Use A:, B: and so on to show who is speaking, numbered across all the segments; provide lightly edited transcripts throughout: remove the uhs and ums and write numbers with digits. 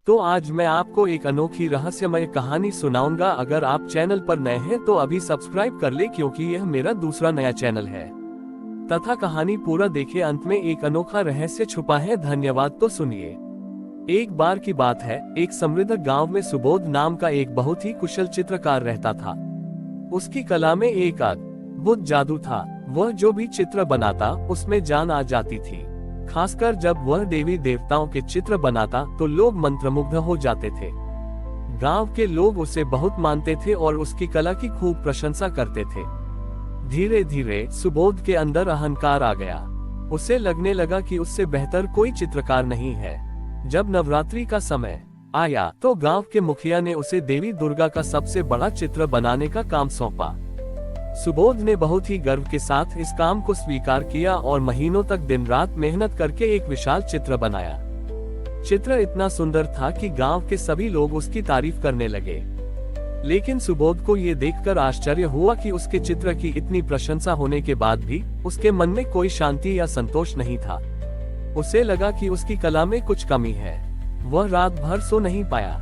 A: तो आज मैं आपको एक अनोखी रहस्यमय कहानी सुनाऊंगा। अगर आप चैनल पर नए हैं तो अभी सब्सक्राइब कर ले, क्योंकि यह मेरा दूसरा नया चैनल है। तथा कहानी पूरा देखे, अंत में एक अनोखा रहस्य छुपा है। धन्यवाद। तो सुनिए। एक बार की बात है, एक समृद्ध गांव में सुबोध नाम का एक बहुत ही कुशल चित्रकार रहता था। उसकी कला में एक अद्भुत जादू था। वह जो भी चित्र बनाता उसमें जान आ जाती थी। खासकर जब वह देवी देवताओं के चित्र बनाता तो लोग मंत्रमुग्ध हो जाते थे। गांव के लोग उसे बहुत मानते थे और उसकी कला की खूब प्रशंसा करते थे। धीरे धीरे सुबोध के अंदर अहंकार आ गया। उसे लगने लगा कि उससे बेहतर कोई चित्रकार नहीं है। जब नवरात्रि का समय आया तो गांव के मुखिया ने उसे देवी दुर्गा का सबसे बड़ा चित्र बनाने का काम सौंपा। सुबोध ने बहुत ही गर्व के साथ इस काम को स्वीकार किया और महीनों तक दिन रात मेहनत करके एक विशाल चित्र बनाया। चित्र इतना सुंदर था कि गांव के सभी लोग उसकी तारीफ करने लगे। लेकिन सुबोध को ये देखकर आश्चर्य हुआ कि उसके चित्र की इतनी प्रशंसा होने के बाद भी उसके मन में कोई शांति या संतोष नहीं था। उसे लगा कि उसकी कला में कुछ कमी है। वह रात भर सो नहीं पाया।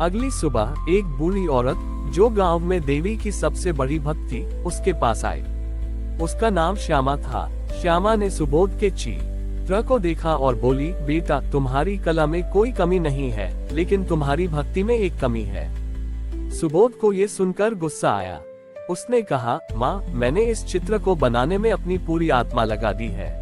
A: अगली सुबह एक बूढ़ी औरत जो गांव में देवी की सबसे बड़ी भक्त थी, उसके पास आई। उसका नाम श्यामा था। श्यामा ने सुबोध के चित्र को देखा और बोली, बेटा, तुम्हारी कला में कोई कमी नहीं है, लेकिन तुम्हारी भक्ति में एक कमी है। सुबोध को ये सुनकर गुस्सा आया। उसने कहा, माँ, मैंने इस चित्र को बनाने में अपनी पूरी आत्मा लगा दी है।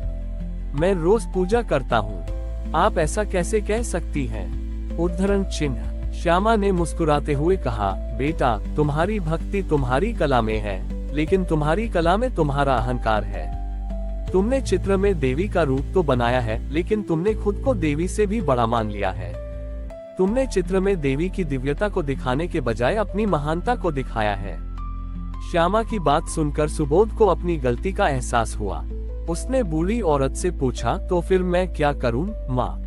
A: मैं रोज पूजा करता हूँ। आप ऐसा कैसे कह सकती हैं? उद्धरण चिन्ह। श्यामा ने मुस्कुराते हुए कहा, बेटा, तुम्हारी भक्ति तुम्हारी कला में है, लेकिन तुम्हारी कला में तुम्हारा अहंकार है। तुमने चित्र में देवी का रूप तो बनाया है, लेकिन तुमने खुद को देवी से भी बड़ा मान लिया है। तुमने चित्र में देवी की दिव्यता को दिखाने के बजाय अपनी महानता को दिखाया है। श्यामा की बात सुनकर सुबोध को अपनी गलती का एहसास हुआ। उसने बूढ़ी औरत से पूछा, तो फिर मैं क्या करूं, माँ?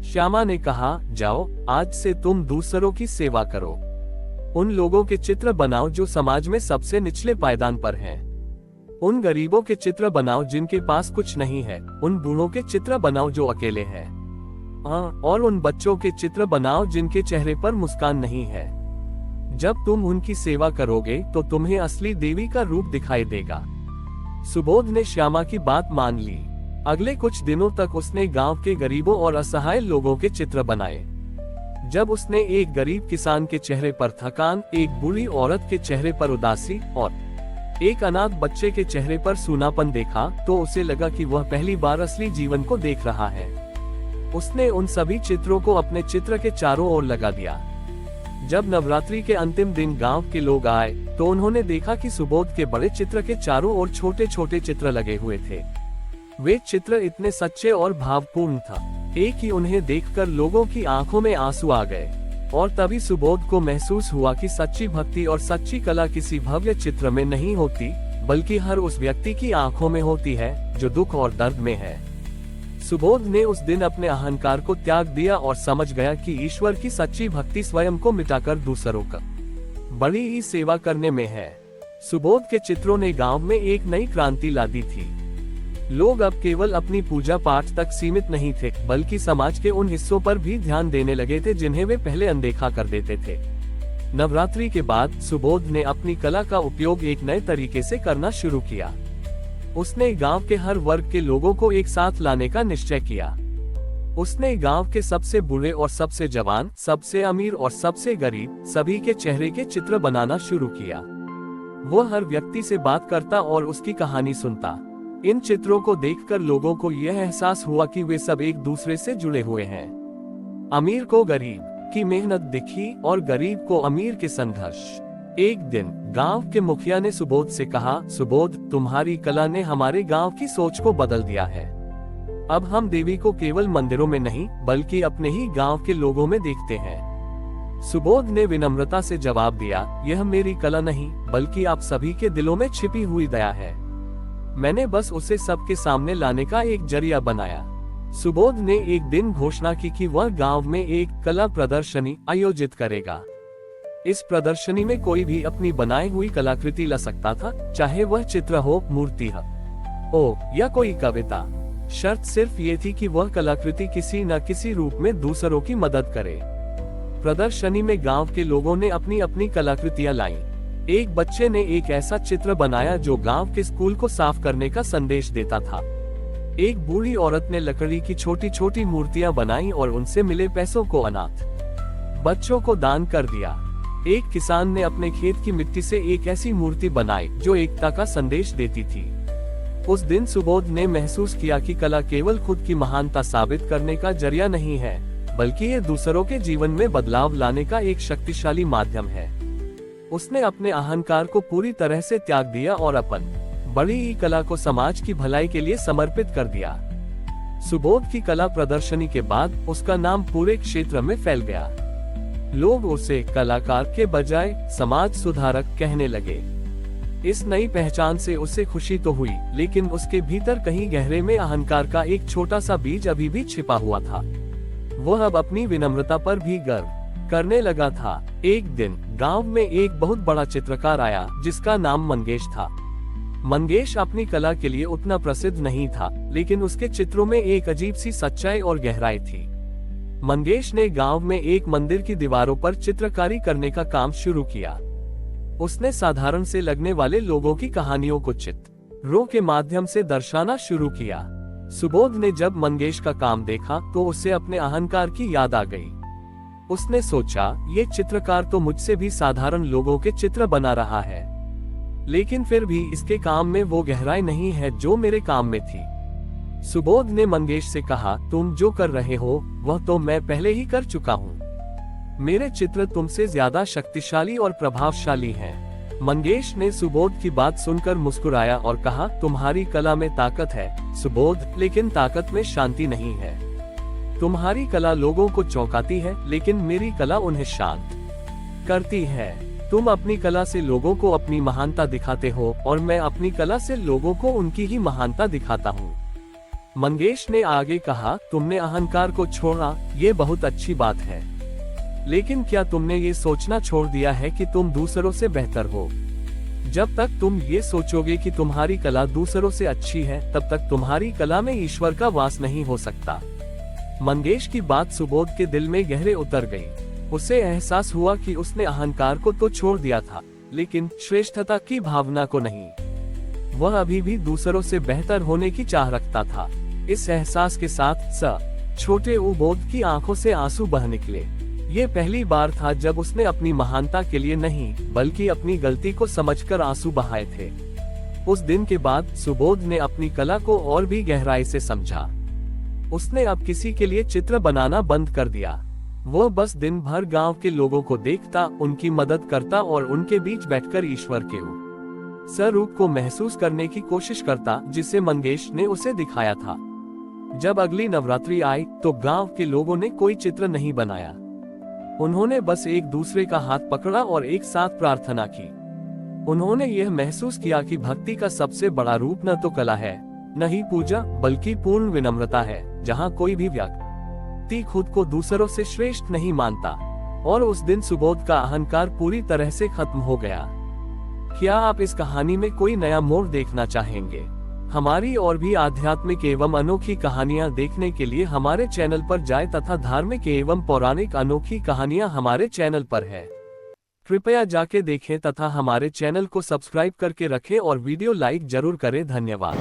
A: श्यामा ने कहा, जाओ, आज से तुम दूसरों की सेवा करो। उन लोगों के चित्र बनाओ जो समाज में सबसे निचले पायदान पर हैं। उन गरीबों के चित्र बनाओ जिनके पास कुछ नहीं है। उन बूढ़ों के चित्र बनाओ जो अकेले हैं। और उन बच्चों के चित्र बनाओ जिनके चेहरे पर मुस्कान नहीं है। जब तुम उनकी सेवा करोगे तो तुम्हें असली देवी का रूप दिखाई देगा। सुबोध ने श्यामा की बात मान ली। अगले कुछ दिनों तक उसने गांव के गरीबों और असहाय लोगों के चित्र बनाए। जब उसने एक गरीब किसान के चेहरे पर थकान, एक बूढ़ी औरत के चेहरे पर उदासी और एक अनाथ बच्चे के चेहरे पर सूनापन देखा तो उसे लगा कि वह पहली बार असली जीवन को देख रहा है। उसने उन सभी चित्रों को अपने चित्र के चारों ओर लगा दिया। जब नवरात्रि के अंतिम दिन गांव के लोग आए तो उन्होंने देखा कि सुबोध के बड़े चित्र के चारों ओर छोटे छोटे चित्र लगे हुए थे। वे चित्र इतने सच्चे और भावपूर्ण था एक ही उन्हें देखकर लोगों की आंखों में आंसू आ गए। और तभी सुबोध को महसूस हुआ कि सच्ची भक्ति और सच्ची कला किसी भव्य चित्र में नहीं होती, बल्कि हर उस व्यक्ति की आंखों में होती है जो दुख और दर्द में है। सुबोध ने उस दिन अपने अहंकार को त्याग दिया और समझ गया कि ईश्वर की सच्ची भक्ति स्वयं को मिटाकर दूसरों का बड़ी ही सेवा करने में है। सुबोध के चित्रों ने गांव में एक नई क्रांति ला दी थी। लोग अब केवल अपनी पूजा पाठ तक सीमित नहीं थे, बल्कि समाज के उन हिस्सों पर भी ध्यान देने लगे थे जिन्हें वे पहले अनदेखा कर देते थे। नवरात्रि के बाद सुबोध ने अपनी कला का उपयोग एक नए तरीके से करना शुरू किया। उसने गांव के हर वर्ग के लोगों को एक साथ लाने का निश्चय किया। उसने गांव के सबसे बूढ़े और सबसे जवान, सबसे अमीर और सबसे गरीब, सभी के चेहरे के चित्र बनाना शुरू किया। वह हर व्यक्ति से बात करता और उसकी कहानी सुनता। इन चित्रों को देखकर लोगों को यह एहसास हुआ कि वे सब एक दूसरे से जुड़े हुए हैं। अमीर को गरीब की मेहनत दिखी और गरीब को अमीर के संघर्ष। एक दिन गांव के मुखिया ने सुबोध से कहा, सुबोध, तुम्हारी कला ने हमारे गांव की सोच को बदल दिया है। अब हम देवी को केवल मंदिरों में नहीं, बल्कि अपने ही गांव के लोगों में देखते हैं। सुबोध ने विनम्रता से जवाब दिया, यह मेरी कला नहीं, बल्कि आप सभी के दिलों में छिपी हुई दया है। मैंने बस उसे सबके सामने लाने का एक जरिया बनाया। सुबोध ने एक दिन घोषणा की कि वह गांव में एक कला प्रदर्शनी आयोजित करेगा। इस प्रदर्शनी में कोई भी अपनी बनाई हुई कलाकृति ला सकता था, चाहे वह चित्र हो, मूर्ति हो या कोई कविता। शर्त सिर्फ ये थी कि वह कलाकृति किसी न किसी रूप में दूसरों की मदद करे। प्रदर्शनी में गांव के लोगों ने अपनी अपनी कलाकृतियां लाईं। एक बच्चे ने एक ऐसा चित्र बनाया जो गांव के स्कूल को साफ करने का संदेश देता था। एक बूढ़ी औरत ने लकड़ी की छोटी छोटी मूर्तियां बनाई और उनसे मिले पैसों को अनाथ बच्चों को दान कर दिया। एक किसान ने अपने खेत की मिट्टी से एक ऐसी मूर्ति बनाई जो एकता का संदेश देती थी। उस दिन सुबोध ने महसूस किया कि कला केवल खुद की महानता साबित करने का जरिया नहीं है, बल्कि ये दूसरों के जीवन में बदलाव लाने का एक शक्तिशाली माध्यम है। उसने अपने अहंकार को पूरी तरह से त्याग दिया और अपन बड़ी ही कला को समाज की भलाई के लिए समर्पित कर दिया। सुबोध की कला प्रदर्शनी के बाद उसका नाम पूरे क्षेत्र में फैल गया। लोग उसे कलाकार के बजाय समाज सुधारक कहने लगे। इस नई पहचान से उसे खुशी तो हुई, लेकिन उसके भीतर कहीं गहरे में अहंकार का एक छोटा सा बीज अभी भी छिपा हुआ था। वह अब अपनी विनम्रता पर भी गर्व करने लगा था। एक दिन गांव में एक बहुत बड़ा चित्रकार आया जिसका नाम मंगेश था। मंगेश अपनी कला के लिए उतना प्रसिद्ध नहीं था, लेकिन उसके चित्रों में एक अजीब सी सच्चाई और गहराई थी। मंगेश ने गांव में एक मंदिर की दीवारों पर चित्रकारी करने का काम शुरू किया। उसने साधारण से लगने वाले लोगों की कहानियों को चित्रों के माध्यम से दर्शाना शुरू किया। सुबोध ने जब मंगेश का काम देखा तो उसे अपने अहंकार की याद आ गई। उसने सोचा, ये चित्रकार तो मुझसे भी साधारण लोगों के चित्र बना रहा है, लेकिन फिर भी इसके काम में वो गहराई नहीं है जो मेरे काम में थी। सुबोध ने मंगेश से कहा, तुम जो कर रहे हो वह तो मैं पहले ही कर चुका हूँ। मेरे चित्र तुमसे ज्यादा शक्तिशाली और प्रभावशाली हैं। मंगेश ने सुबोध की बात सुनकर मुस्कुराया और कहा, तुम्हारी कला में ताकत है सुबोध, लेकिन ताकत में शांति नहीं है। तुम्हारी कला लोगों को चौंकाती है, लेकिन मेरी कला उन्हें शांत करती है। तुम अपनी कला से लोगों को अपनी महानता दिखाते हो और मैं अपनी कला से लोगों को उनकी ही महानता दिखाता हूँ। मंगेश ने आगे कहा, तुमने अहंकार को छोड़ा, ये बहुत अच्छी बात है, लेकिन क्या तुमने ये सोचना छोड़ दिया है कि तुम दूसरों से बेहतर हो? जब तक तुम ये सोचोगे कि तुम्हारी कला दूसरों से अच्छी है, तब तक तुम्हारी कला में ईश्वर का वास नहीं हो सकता। मंगेश की बात सुबोध के दिल में गहरे उतर गई। उसे एहसास हुआ कि उसने अहंकार को तो छोड़ दिया था, लेकिन श्रेष्ठता की भावना को नहीं। वह अभी भी दूसरों से बेहतर होने की चाह रखता था। इस एहसास के साथ छोटे सुबोध की आंखों से आंसू बह निकले। ये पहली बार था जब उसने अपनी महानता के लिए नहीं, बल्कि अपनी गलती को समझकर आंसू बहाए थे। उस दिन के बाद सुबोध ने अपनी कला को और भी गहराई से समझा। उसने अब किसी के लिए चित्र बनाना बंद कर दिया। वह बस दिन भर गांव के लोगों को देखता, उनकी मदद करता और उनके बीच बैठकर ईश्वर के स्वरूप को महसूस करने की कोशिश करता, जिसे मंगेश ने उसे दिखाया था। जब अगली नवरात्रि आई तो गांव के लोगों ने कोई चित्र नहीं बनाया। उन्होंने बस एक दूसरे का हाथ पकड़ा और एक साथ प्रार्थना की। उन्होंने यह महसूस किया कि भक्ति का सबसे बड़ा रूप न तो कला है, न ही पूजा, बल्कि पूर्ण विनम्रता है, जहाँ कोई भी व्यक्ति खुद को दूसरों से श्रेष्ठ नहीं मानता। और उस दिन सुबोध का अहंकार पूरी तरह से खत्म हो गया। क्या आप इस कहानी में कोई नया मोड़ देखना चाहेंगे? हमारी और भी आध्यात्मिक एवं अनोखी कहानियां देखने के लिए हमारे चैनल पर जाएं तथा धार्मिक एवं पौराणिक अनोखी कहानियां हमारे चैनल पर है। कृपया जाके देखें तथा हमारे चैनल को सब्सक्राइब करके रखें और वीडियो लाइक जरूर करें। धन्यवाद।